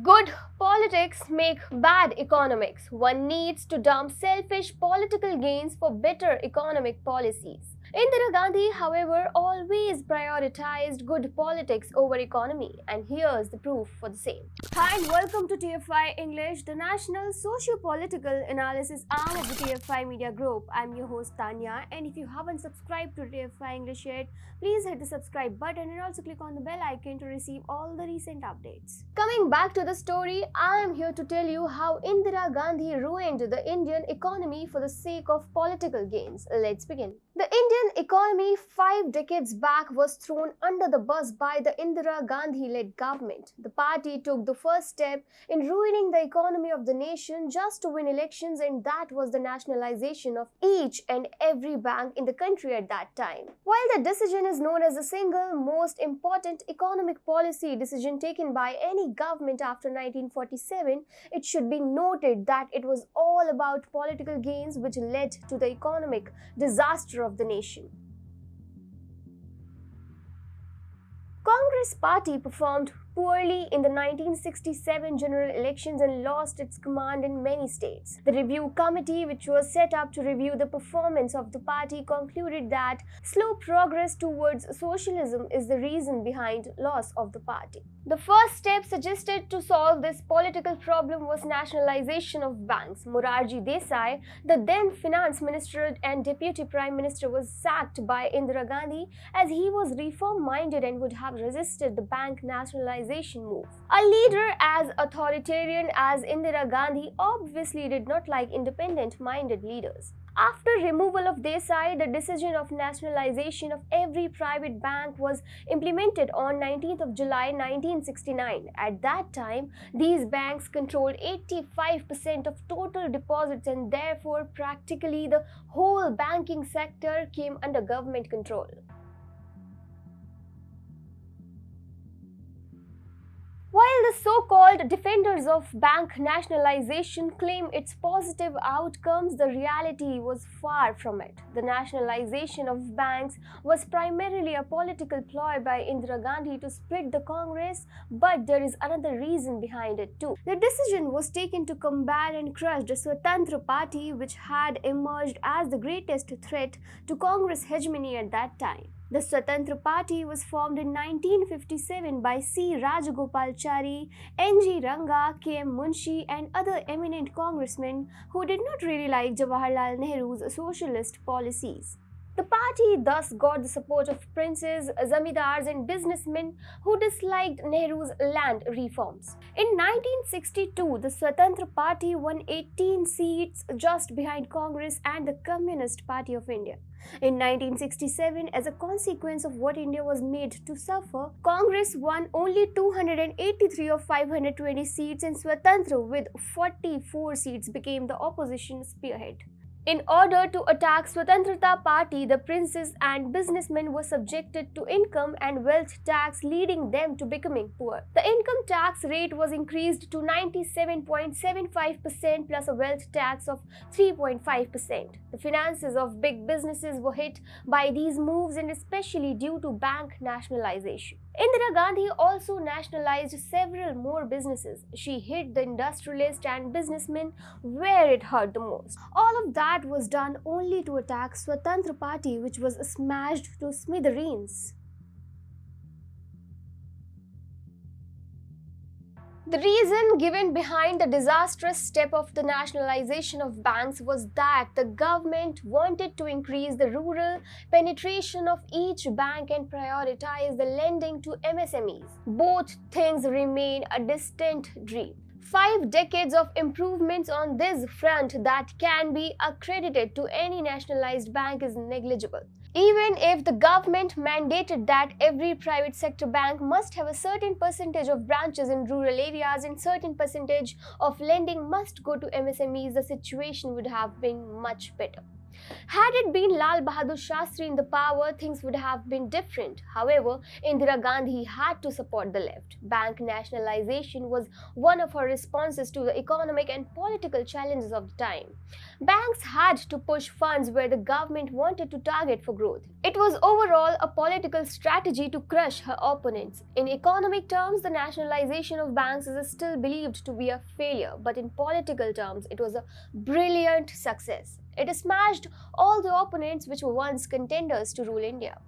Good politics make bad economics. One needs to dump selfish political gains for better economic policies. Indira Gandhi, however, always prioritized good politics over economy, and here's the proof for the same. Hi, and welcome to TFI English, the national socio-political analysis arm of the TFI Media Group. I'm your host Tanya, and if you haven't subscribed to TFI English yet, please hit the subscribe button and also click on the bell icon to receive all the recent updates. Coming back to the story, I am here to tell you how Indira Gandhi ruined the Indian economy for the sake of political gains. Let's begin. The Indian economy 5 decades back was thrown under the bus by the Indira Gandhi-led government. The party took the first step in ruining the economy of the nation just to win elections, and that was the nationalization of each and every bank in the country at that time. While the decision is known as the single most important economic policy decision taken by any government after 1947, it should be noted that it was all about political gains which led to the economic disaster of the nation. Congress party performed poorly in the 1967 general elections and lost its command in many states. The review committee, which was set up to review the performance of the party, concluded that slow progress towards socialism is the reason behind loss of the party. The first step suggested to solve this political problem was nationalization of banks. Morarji Desai, the then finance minister and deputy prime minister, was sacked by Indira Gandhi as he was reform-minded and would have resisted the bank nationalization move. A leader as authoritarian as Indira Gandhi obviously did not like independent-minded leaders. After removal of Desai, the decision of nationalization of every private bank was implemented on 19th of July 1969. At that time, these banks controlled 85% of total deposits, and therefore practically the whole banking sector came under government control. While the so-called defenders of bank nationalization claim its positive outcomes, the reality was far from it. The nationalization of banks was primarily a political ploy by Indira Gandhi to split the Congress, but there is another reason behind it too. The decision was taken to combat and crush the Swatantra Party, which had emerged as the greatest threat to Congress hegemony at that time. The Swatantra Party was formed in 1957 by C. Rajagopalachari, N.G. Ranga, K.M. Munshi and other eminent congressmen who did not really like Jawaharlal Nehru's socialist policies. The party thus got the support of princes, zamindars and businessmen who disliked Nehru's land reforms. In 1962, the Swatantra Party won 18 seats just behind Congress and the Communist Party of India. In 1967, as a consequence of what India was made to suffer, Congress won only 283 of 520 seats, and Swatantra with 44 seats became the opposition spearhead. In order to attack Swatantrata Party, the princes and businessmen were subjected to income and wealth tax, leading them to becoming poor. The income tax rate was increased to 97.75% plus a wealth tax of 3.5%. The finances of big businesses were hit by these moves, and especially due to bank nationalization. Indira Gandhi also nationalized several more businesses. She hit the industrialists and businessmen where it hurt the most. All of that was done only to attack Swatantra Party, which was smashed to smithereens. The reason given behind the disastrous step of the nationalization of banks was that the government wanted to increase the rural penetration of each bank and prioritize the lending to MSMEs. Both things remain a distant dream. 5 decades of improvements on this front that can be accredited to any nationalized bank is negligible. Even if the government mandated that every private sector bank must have a certain percentage of branches in rural areas and certain percentage of lending must go to MSMEs, the situation would have been much better. Had it been Lal Bahadur Shastri in the power, things would have been different. However, Indira Gandhi had to support the left. Bank nationalization was one of her responses to the economic and political challenges of the time. Banks had to push funds where the government wanted to target for growth. It was overall a political strategy to crush her opponents. In economic terms, the nationalization of banks is still believed to be a failure, but in political terms, it was a brilliant success. It smashed all the opponents which were once contenders to rule India.